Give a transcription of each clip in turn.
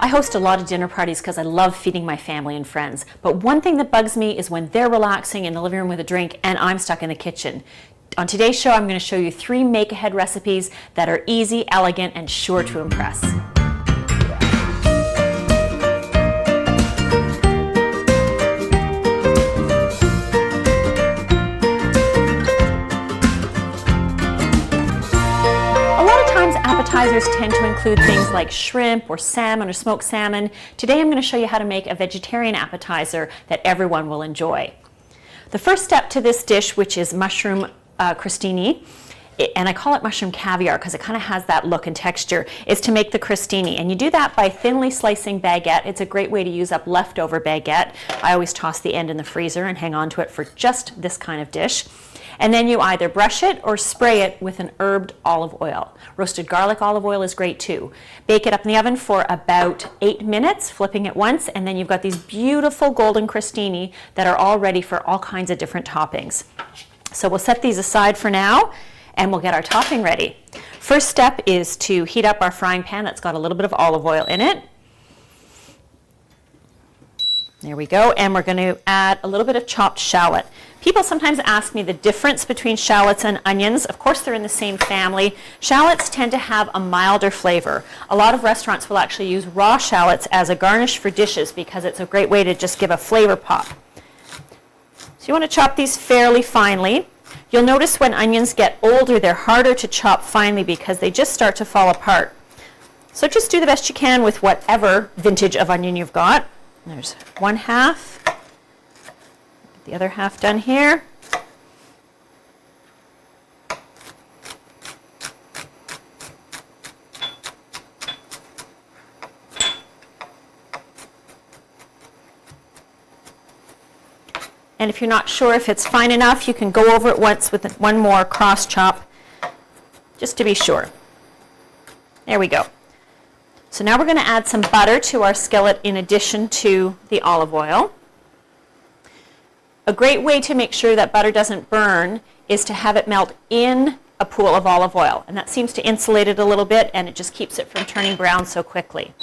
I host a lot of dinner parties because I love feeding my family and friends. But one thing that bugs me is when they're relaxing in the living room with a drink and I'm stuck in the kitchen. On today's show, I'm going to show you 3 make-ahead recipes that are easy, elegant, and sure to impress. Appetizers tend to include things like shrimp or salmon or smoked salmon. Today I'm going to show you how to make a vegetarian appetizer that everyone will enjoy. The first step to this dish, which is mushroom crostini, and I call it mushroom caviar because it kind of has that look and texture, is to make the crostini. And you do that by thinly slicing baguette. It's a great way to use up leftover baguette. I always toss the end in the freezer and hang on to it for just this kind of dish. And then you either brush it or spray it with an herbed olive oil. Roasted garlic olive oil is great too. Bake it up in the oven for about 8 minutes, flipping it once, and then you've got these beautiful golden crostini that are all ready for all kinds of different toppings. So we'll set these aside for now, and we'll get our topping ready. First step is to heat up our frying pan that's got a little bit of olive oil in it. There we go, and we're going to add a little bit of chopped shallot. People sometimes ask me the difference between shallots and onions. Of course, they're in the same family. Shallots tend to have a milder flavor. A lot of restaurants will actually use raw shallots as a garnish for dishes because it's a great way to just give a flavor pop. So you want to chop these fairly finely. You'll notice when onions get older, they're harder to chop finely because they just start to fall apart. So just do the best you can with whatever vintage of onion you've got. There's 1/2. The other half done here. And if you're not sure if it's fine enough, you can go over it once with one more cross chop, just to be sure. There we go. So now we're going to add some butter to our skillet in addition to the olive oil. A great way to make sure that butter doesn't burn is to have it melt in a pool of olive oil. And that seems to insulate it a little bit, and it just keeps it from turning brown so quickly.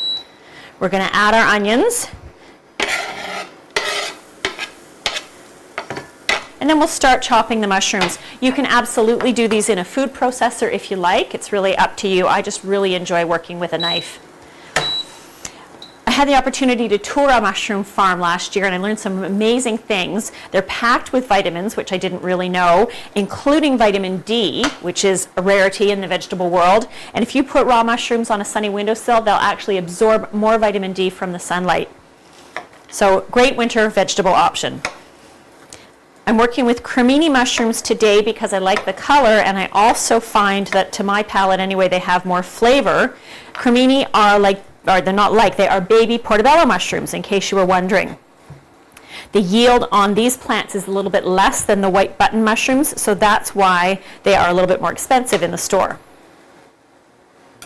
We're going to add our onions. And then we'll start chopping the mushrooms. You can absolutely do these in a food processor if you like. It's really up to you. I just really enjoy working with a knife. I had the opportunity to tour a mushroom farm last year and I learned some amazing things. They're packed with vitamins, which I didn't really know, including vitamin D, which is a rarity in the vegetable world. And if you put raw mushrooms on a sunny windowsill, they'll actually absorb more vitamin D from the sunlight. So great winter vegetable option. I'm working with Cremini mushrooms today because I like the color, and I also find that, to my palate anyway, they have more flavor. Cremini they are baby portobello mushrooms, in case you were wondering. The yield on these plants is a little bit less than the white button mushrooms, so that's why they are a little bit more expensive in the store.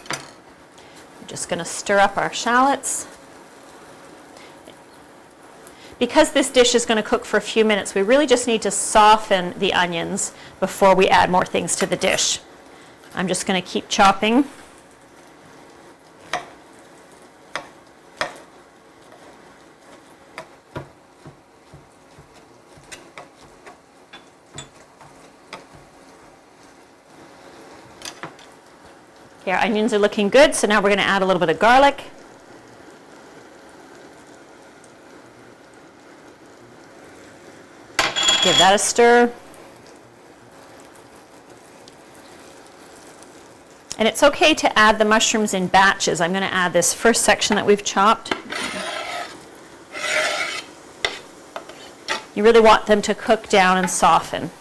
I'm just going to stir up our shallots. Because this dish is going to cook for a few minutes, we really just need to soften the onions before we add more things to the dish. I'm just going to keep chopping. Okay, our onions are looking good, so now we're going to add a little bit of garlic. Give that a stir. And it's okay to add the mushrooms in batches. I'm going to add this first section that we've chopped. You really want them to cook down and soften.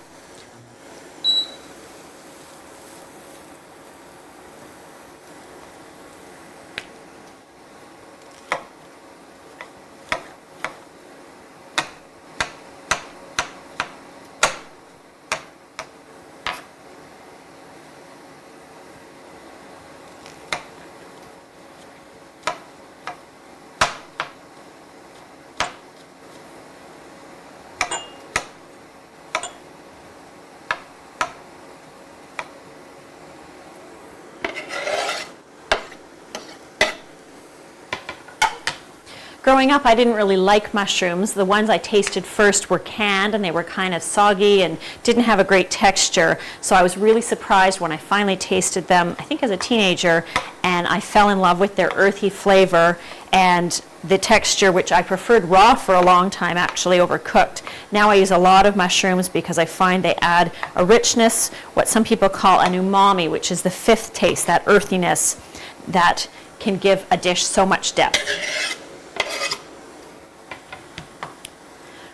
Growing up, I didn't really like mushrooms. The ones I tasted first were canned and they were kind of soggy and didn't have a great texture. So I was really surprised when I finally tasted them, I think as a teenager, and I fell in love with their earthy flavor and the texture, which I preferred raw for a long time, actually, over cooked. Now I use a lot of mushrooms because I find they add a richness, what some people call an umami, which is the fifth taste, that earthiness that can give a dish so much depth.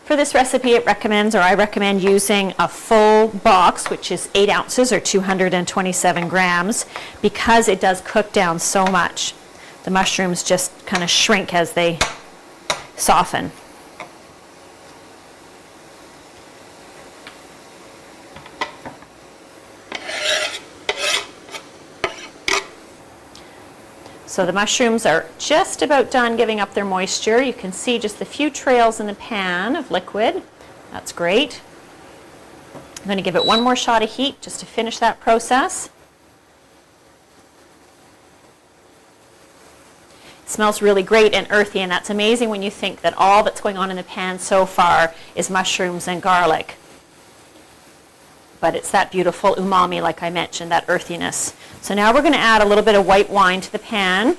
For this recipe, it recommends, or I recommend using a full box, which is 8 ounces or 227 grams, because it does cook down so much. The mushrooms just kind of shrink as they soften. So the mushrooms are just about done giving up their moisture. You can see just a few trails in the pan of liquid. That's great. I'm going to give it one more shot of heat just to finish that process. It smells really great and earthy, and that's amazing when you think that all that's going on in the pan so far is mushrooms and garlic. But it's that beautiful umami, like I mentioned, that earthiness. So now we're going to add a little bit of white wine to the pan.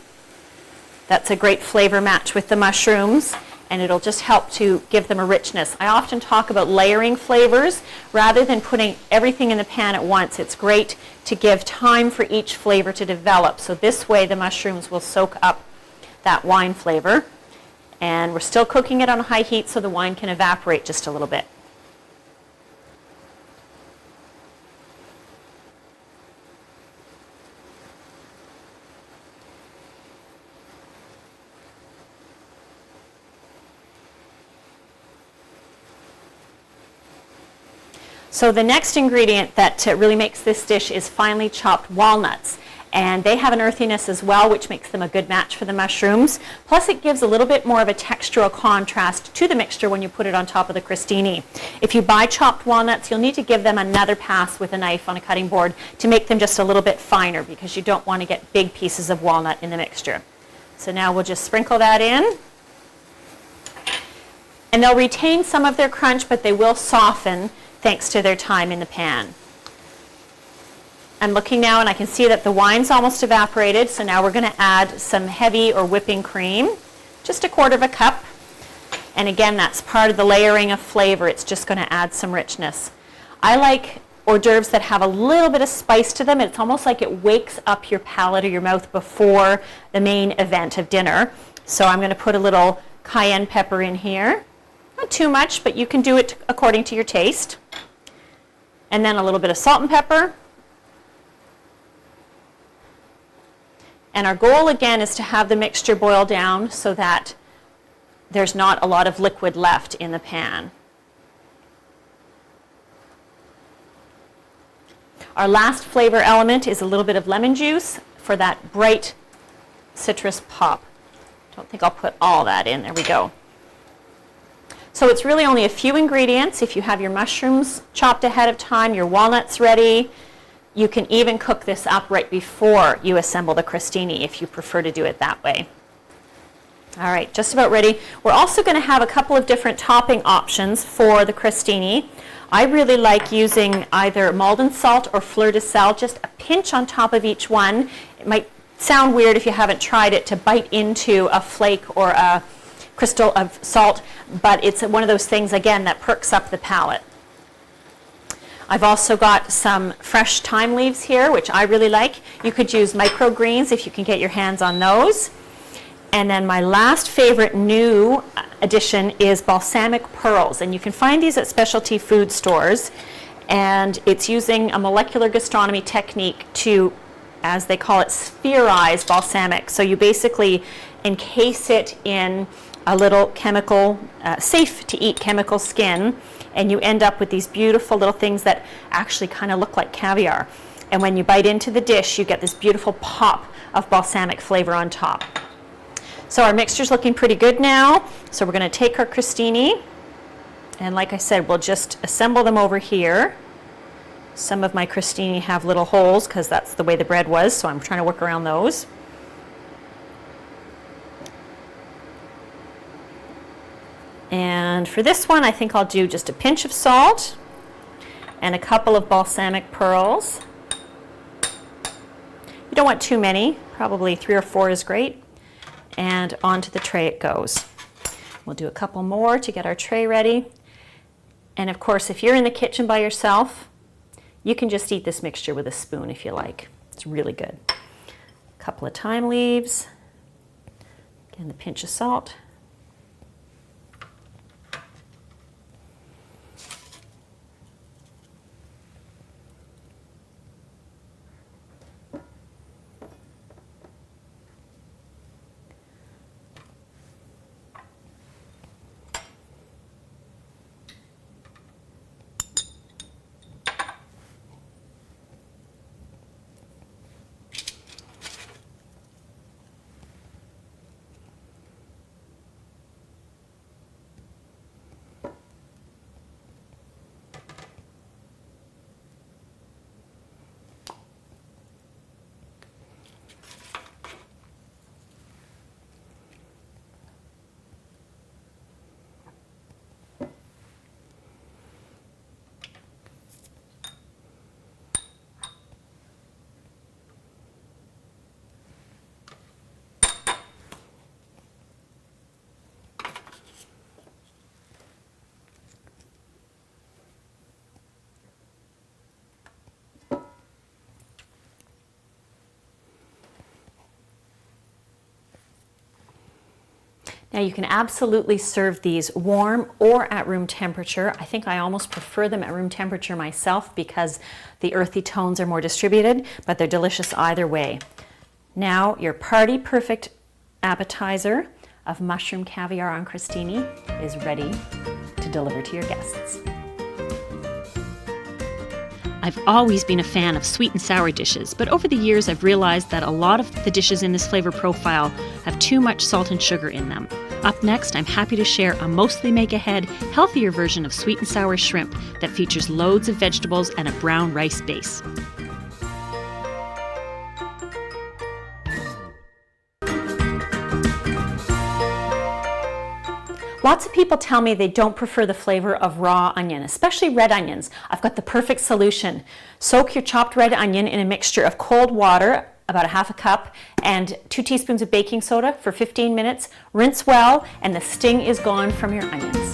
That's a great flavor match with the mushrooms, and it'll just help to give them a richness. I often talk about layering flavors rather than putting everything in the pan at once. It's great to give time for each flavor to develop. So this way the mushrooms will soak up that wine flavor. And we're still cooking it on high heat so the wine can evaporate just a little bit. So the next ingredient that really makes this dish is finely chopped walnuts. And they have an earthiness as well, which makes them a good match for the mushrooms. Plus it gives a little bit more of a textural contrast to the mixture when you put it on top of the crostini. If you buy chopped walnuts, you'll need to give them another pass with a knife on a cutting board to make them just a little bit finer, because you don't want to get big pieces of walnut in the mixture. So now we'll just sprinkle that in. And they'll retain some of their crunch, but they will soften thanks to their time in the pan. I'm looking now and I can see that the wine's almost evaporated, so now we're going to add some heavy or whipping cream, just 1/4 cup. And again, that's part of the layering of flavor. It's just going to add some richness. I like hors d'oeuvres that have a little bit of spice to them. It's almost like it wakes up your palate or your mouth before the main event of dinner. So I'm going to put a little cayenne pepper in here. Not too much, but you can do it according to your taste. And then a little bit of salt and pepper. And our goal again is to have the mixture boil down so that there's not a lot of liquid left in the pan. Our last flavor element is a little bit of lemon juice for that bright citrus pop. Don't think I'll put all that in. There we go. So it's really only a few ingredients. If you have your mushrooms chopped ahead of time, your walnuts ready, you can even cook this up right before you assemble the crostini if you prefer to do it that way. All right, just about ready. We're also going to have a couple of different topping options for the crostini. I really like using either Maldon salt or fleur de sel, just a pinch on top of each one. It might sound weird if you haven't tried it to bite into a flake or a crystal of salt, but it's one of those things, again, that perks up the palate. I've also got some fresh thyme leaves here, which I really like. You could use microgreens if you can get your hands on those. And then my last favorite new addition is balsamic pearls, and you can find these at specialty food stores, and it's using a molecular gastronomy technique to, as they call it, spherize balsamic. So you basically encase it in a little chemical, safe to eat chemical skin, and you end up with these beautiful little things that actually kind of look like caviar. And when you bite into the dish, you get this beautiful pop of balsamic flavor on top. So our mixture's looking pretty good now. So we're going to take our crostini, and like I said, we'll just assemble them over here. Some of my crostini have little holes because that's the way the bread was, so I'm trying to work around those. And for this one, I think I'll do just a pinch of salt and a couple of balsamic pearls. You don't want too many, probably 3 or 4 is great. And onto the tray it goes. We'll do a couple more to get our tray ready. And of course, if you're in the kitchen by yourself, you can just eat this mixture with a spoon if you like. It's really good. A couple of thyme leaves. Again, the pinch of salt. Now you can absolutely serve these warm or at room temperature. I think I almost prefer them at room temperature myself because the earthy tones are more distributed, but they're delicious either way. Now your party perfect appetizer of mushroom caviar on crostini is ready to deliver to your guests. I've always been a fan of sweet and sour dishes, but over the years I've realized that a lot of the dishes in this flavor profile have too much salt and sugar in them. Up next, I'm happy to share a mostly make-ahead, healthier version of sweet and sour shrimp that features loads of vegetables and a brown rice base. Lots of people tell me they don't prefer the flavor of raw onion, especially red onions. I've got the perfect solution. Soak your chopped red onion in a mixture of cold water, about a half a cup, and 2 teaspoons of baking soda for 15 minutes. Rinse well, and the sting is gone from your onions.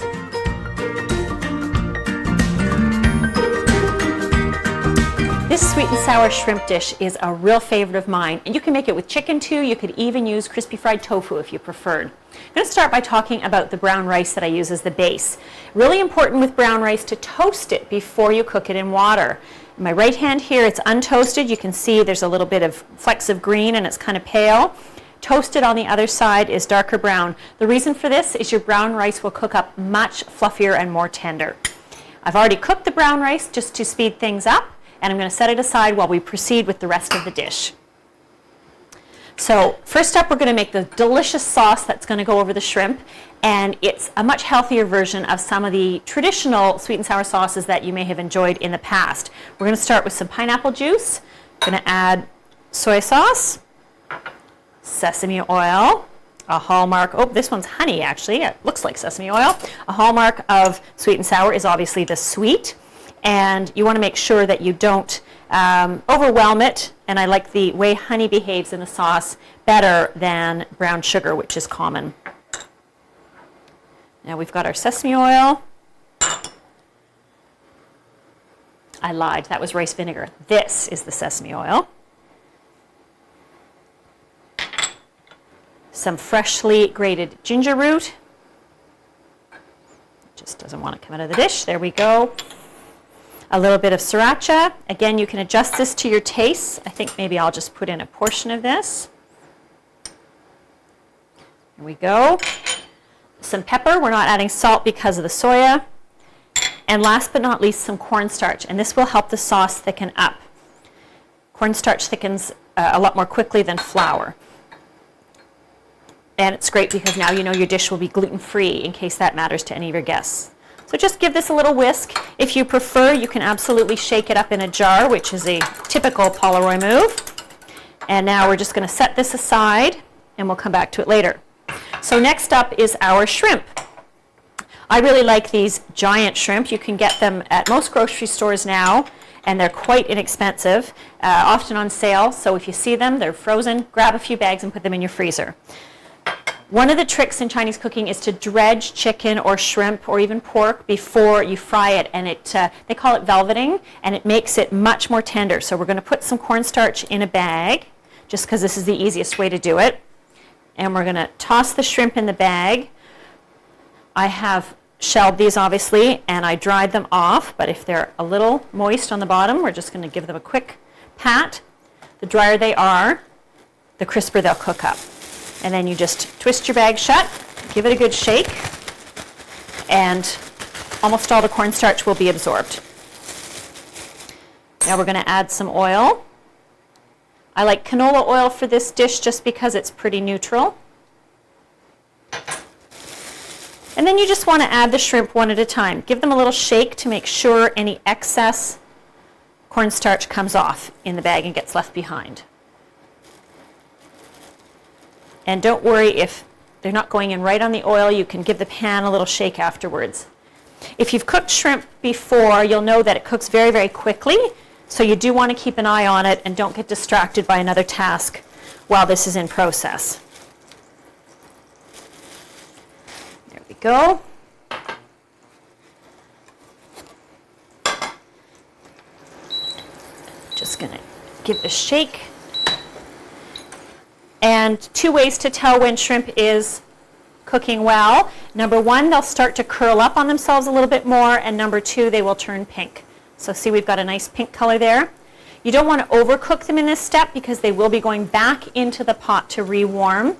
This sweet and sour shrimp dish is a real favorite of mine, and you can make it with chicken too. You could even use crispy fried tofu if you preferred. I'm going to start by talking about the brown rice that I use as the base. Really important with brown rice to toast it before you cook it in water. In my right hand here, it's untoasted. You can see there's a little bit of flecks of green and it's kind of pale. Toasted on the other side is darker brown. The reason for this is your brown rice will cook up much fluffier and more tender. I've already cooked the brown rice just to speed things up, and I'm going to set it aside while we proceed with the rest of the dish. So first up, we're going to make the delicious sauce that's going to go over the shrimp, and it's a much healthier version of some of the traditional sweet and sour sauces that you may have enjoyed in the past. We're going to start with some pineapple juice. I'm going to add soy sauce, sesame oil, a hallmark, oh, this one's honey actually, it looks like sesame oil. A hallmark of sweet and sour is obviously the sweet, and you want to make sure that you don't overwhelm it, and I like the way honey behaves in the sauce better than brown sugar, which is common. Now we've got our sesame oil. I lied, that was rice vinegar. This is the sesame oil. Some freshly grated ginger root. Just doesn't want to come out of the dish. There we go. A little bit of sriracha. Again, you can adjust this to your taste. I think maybe I'll just put in a portion of this. There we go. Some pepper. We're not adding salt because of the soya. And last but not least, some cornstarch. And this will help the sauce thicken up. Cornstarch thickens a lot more quickly than flour. And it's great because now you know your dish will be gluten-free in case that matters to any of your guests. So just give this a little whisk. If you prefer, you can absolutely shake it up in a jar, which is a typical Paula move. And now we're just going to set this aside, and we'll come back to it later. So next up is our shrimp. I really like these giant shrimp. You can get them at most grocery stores now, and they're quite inexpensive, often on sale. So if you see them, they're frozen, grab a few bags and put them in your freezer. One of the tricks in Chinese cooking is to dredge chicken or shrimp or even pork before you fry it, and they call it velveting, and it makes it much more tender. So we're going to put some cornstarch in a bag, just because this is the easiest way to do it. And we're going to toss the shrimp in the bag. I have shelled these obviously, and I dried them off, but if they're a little moist on the bottom, we're just going to give them a quick pat. The drier they are, the crisper they'll cook up. And then you just twist your bag shut, give it a good shake, and almost all the cornstarch will be absorbed. Now we're going to add some oil. I like canola oil for this dish just because it's pretty neutral. And then you just want to add the shrimp one at a time. Give them a little shake to make sure any excess cornstarch comes off in the bag and gets left behind. And don't worry if they're not going in right on the oil. You can give the pan a little shake afterwards. If you've cooked shrimp before, you'll know that it cooks very, very quickly. So you do want to keep an eye on it and don't get distracted by another task while this is in process. There we go. Just going to give this a shake. And two ways to tell when shrimp is cooking well. Number one, they'll start to curl up on themselves a little bit more, and number two, they will turn pink. So see, we've got a nice pink color there. You don't want to overcook them in this step because they will be going back into the pot to rewarm.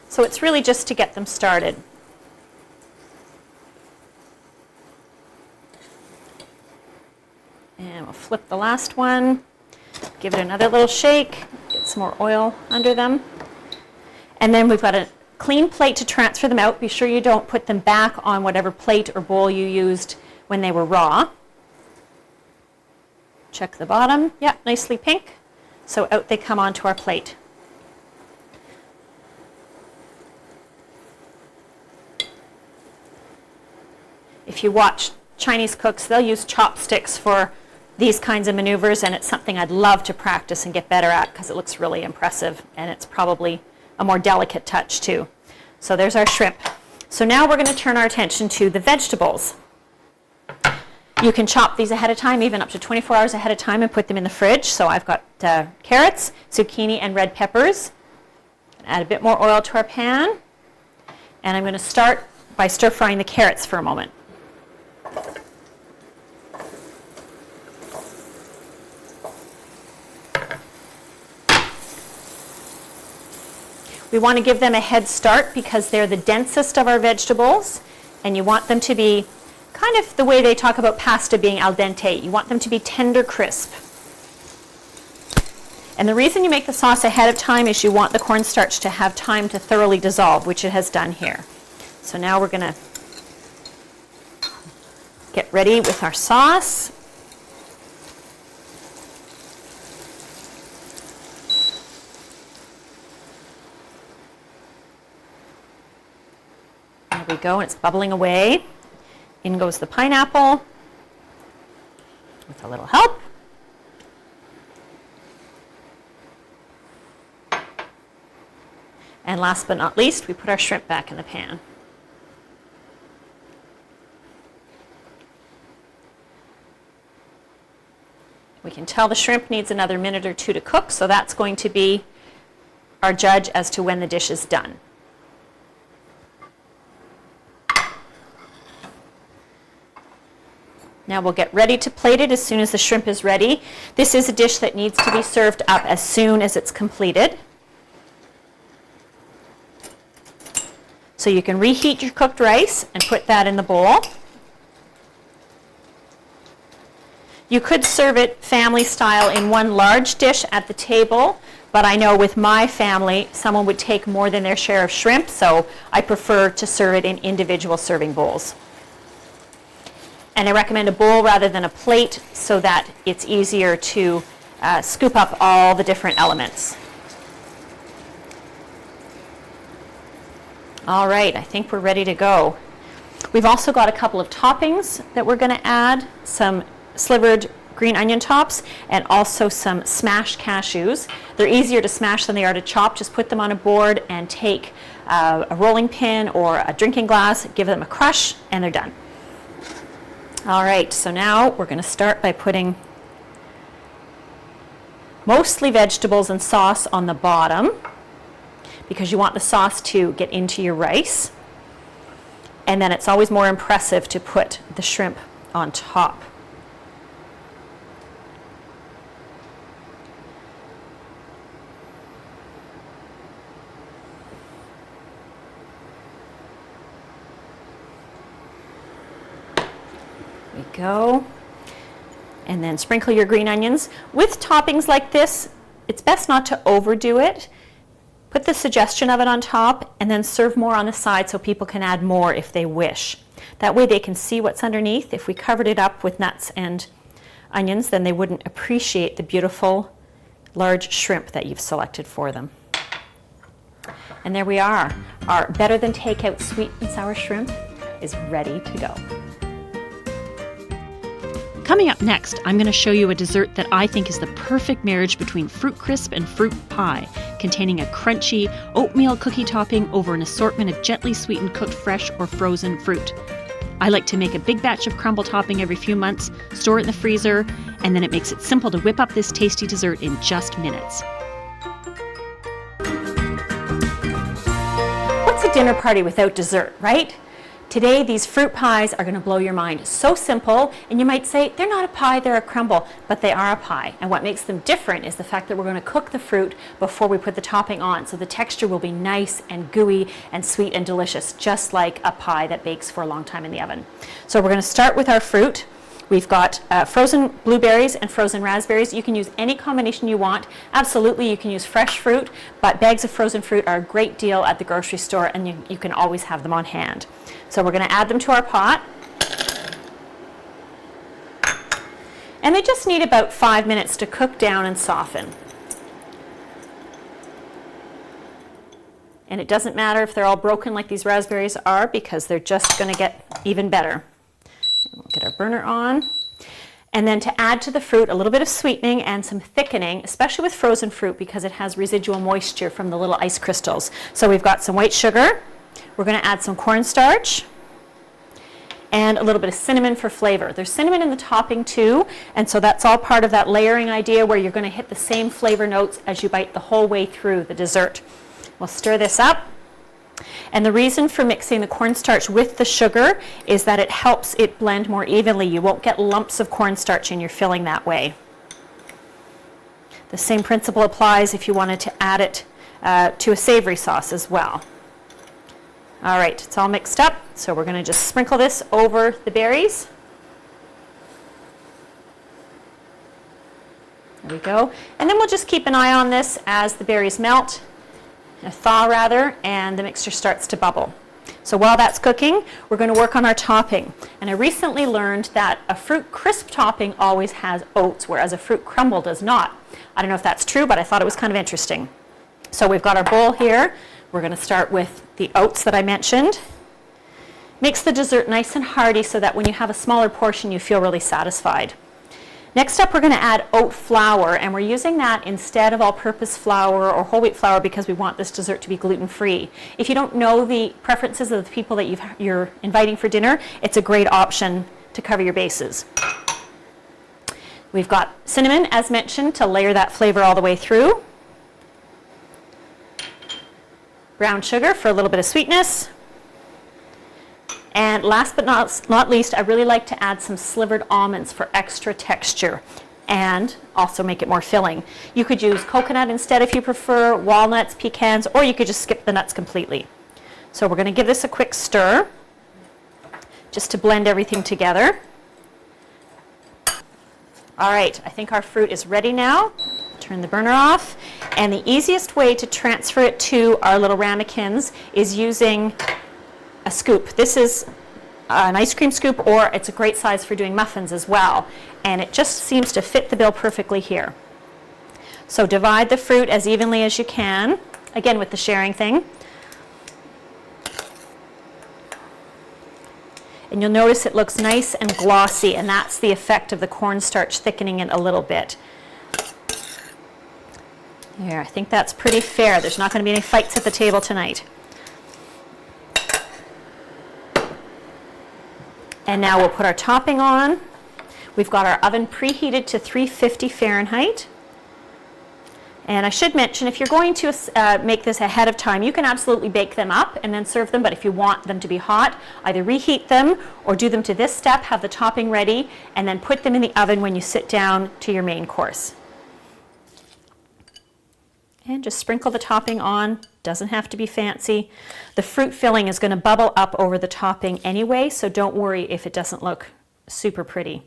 So it's really just to get them started. And we'll flip the last one, give it another little shake, get some more oil under them. And then we've got a clean plate to transfer them out. Be sure you don't put them back on whatever plate or bowl you used when they were raw. Check the bottom. Yeah, nicely pink. So out they come onto our plate. If you watch Chinese cooks, they'll use chopsticks for these kinds of maneuvers, and it's something I'd love to practice and get better at because it looks really impressive, and it's probably a more delicate touch too. So there's our shrimp. So now we're going to turn our attention to the vegetables. You can chop these ahead of time, even up to 24 hours ahead of time, and put them in the fridge. So I've got carrots, zucchini, and red peppers. Add a bit more oil to our pan. And I'm going to start by stir frying the carrots for a moment. We want to give them a head start because they're the densest of our vegetables, and you want them to be kind of the way they talk about pasta being al dente. You want them to be tender crisp. And the reason you make the sauce ahead of time is you want the cornstarch to have time to thoroughly dissolve, which it has done here. So now we're going to get ready with our sauce. There we go, and it's bubbling away. In goes the pineapple with a little help. And last but not least, we put our shrimp back in the pan. We can tell the shrimp needs another minute or two to cook, so that's going to be our judge as to when the dish is done. Now we'll get ready to plate it as soon as the shrimp is ready. This is a dish that needs to be served up as soon as it's completed. So you can reheat your cooked rice and put that in the bowl. You could serve it family style in one large dish at the table, but I know with my family, someone would take more than their share of shrimp, so I prefer to serve it in individual serving bowls. And I recommend a bowl rather than a plate so that it's easier to scoop up all the different elements. All right, I think we're ready to go. We've also got a couple of toppings that we're going to add, some slivered green onion tops and also some smashed cashews. They're easier to smash than they are to chop. Just put them on a board and take a rolling pin or a drinking glass, give them a crush, and they're done. All right, so now we're going to start by putting mostly vegetables and sauce on the bottom because you want the sauce to get into your rice. And then it's always more impressive to put the shrimp on top. There we go. And then sprinkle your green onions. With toppings like this, it's best not to overdo it. Put the suggestion of it on top and then serve more on the side so people can add more if they wish. That way they can see what's underneath. If we covered it up with nuts and onions, then they wouldn't appreciate the beautiful large shrimp that you've selected for them. And there we are. Our better than takeout sweet and sour shrimp is ready to go. Coming up next, I'm going to show you a dessert that I think is the perfect marriage between fruit crisp and fruit pie, containing a crunchy oatmeal cookie topping over an assortment of gently sweetened cooked fresh or frozen fruit. I like to make a big batch of crumble topping every few months, store it in the freezer, and then it makes it simple to whip up this tasty dessert in just minutes. What's a dinner party without dessert, right? Today, these fruit pies are going to blow your mind. So simple, and you might say, they're not a pie, they're a crumble, but they are a pie. And what makes them different is the fact that we're going to cook the fruit before we put the topping on, so the texture will be nice and gooey and sweet and delicious, just like a pie that bakes for a long time in the oven. So we're going to start with our fruit. We've got frozen blueberries and frozen raspberries. You can use any combination you want. Absolutely, you can use fresh fruit, but bags of frozen fruit are a great deal at the grocery store, and you can always have them on hand. So we're going to add them to our pot. And they just need about 5 minutes to cook down and soften. And it doesn't matter if they're all broken like these raspberries are, because they're just going to get even better. We'll get our burner on. And then to add to the fruit a little bit of sweetening and some thickening, especially with frozen fruit because it has residual moisture from the little ice crystals. So we've got some white sugar. We're going to add some cornstarch and a little bit of cinnamon for flavor. There's cinnamon in the topping too, and so that's all part of that layering idea where you're going to hit the same flavor notes as you bite the whole way through the dessert. We'll stir this up. And the reason for mixing the cornstarch with the sugar is that it helps it blend more evenly. You won't get lumps of cornstarch in your filling that way. The same principle applies if you wanted to add it to a savory sauce as well. All right, it's all mixed up, so we're going to just sprinkle this over the berries. There we go. And then we'll just keep an eye on this as the berries melt, thaw rather, and the mixture starts to bubble. So while that's cooking, we're going to work on our topping. And I recently learned that a fruit crisp topping always has oats, whereas a fruit crumble does not. I don't know if that's true, but I thought it was kind of interesting. So we've got our bowl here. We're going to start with the oats that I mentioned. Makes the dessert nice and hearty so that when you have a smaller portion, you feel really satisfied. Next up, we're going to add oat flour, and we're using that instead of all-purpose flour or whole wheat flour because we want this dessert to be gluten-free. If you don't know the preferences of the people that you're inviting for dinner, it's a great option to cover your bases. We've got cinnamon, as mentioned, to layer that flavor all the way through. Brown sugar for a little bit of sweetness. And last but not least, I really like to add some slivered almonds for extra texture and also make it more filling. You could use coconut instead if you prefer, walnuts, pecans, or you could just skip the nuts completely. So we're going to give this a quick stir just to blend everything together. All right, I think our fruit is ready now. Turn the burner off. And the easiest way to transfer it to our little ramekins is using a scoop. This is an ice cream scoop, or it's a great size for doing muffins as well. And it just seems to fit the bill perfectly here. So divide the fruit as evenly as you can, again with the sharing thing. And you'll notice it looks nice and glossy, and that's the effect of the cornstarch thickening it a little bit. There, I think that's pretty fair. There's not going to be any fights at the table tonight. And now we'll put our topping on. We've got our oven preheated to 350 Fahrenheit. And I should mention, if you're going to make this ahead of time, you can absolutely bake them up and then serve them, but if you want them to be hot, either reheat them or do them to this step, have the topping ready, and then put them in the oven when you sit down to your main course. And just sprinkle the topping on, doesn't have to be fancy. The fruit filling is going to bubble up over the topping anyway, so don't worry if it doesn't look super pretty.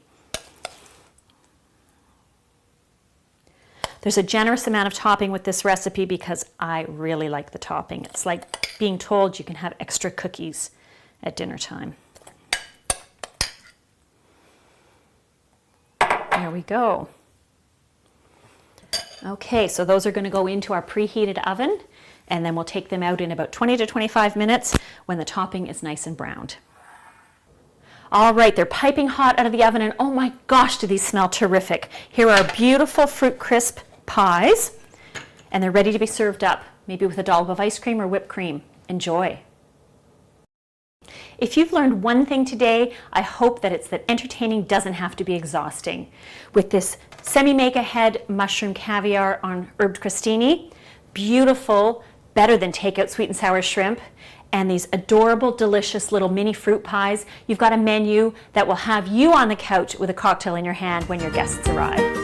There's a generous amount of topping with this recipe because I really like the topping. It's like being told you can have extra cookies at dinner time. There we go. Okay, so those are going to go into our preheated oven, and then we'll take them out in about 20 to 25 minutes when the topping is nice and browned. All right, they're piping hot out of the oven, and oh my gosh, do these smell terrific. Here are our beautiful fruit crisp pies, and they're ready to be served up, maybe with a dollop of ice cream or whipped cream. Enjoy. If you've learned one thing today, I hope that it's that entertaining doesn't have to be exhausting. With this semi-make-ahead mushroom caviar on herbed crostini, beautiful, better than takeout sweet and sour shrimp, and these adorable, delicious little mini fruit pies, you've got a menu that will have you on the couch with a cocktail in your hand when your guests arrive.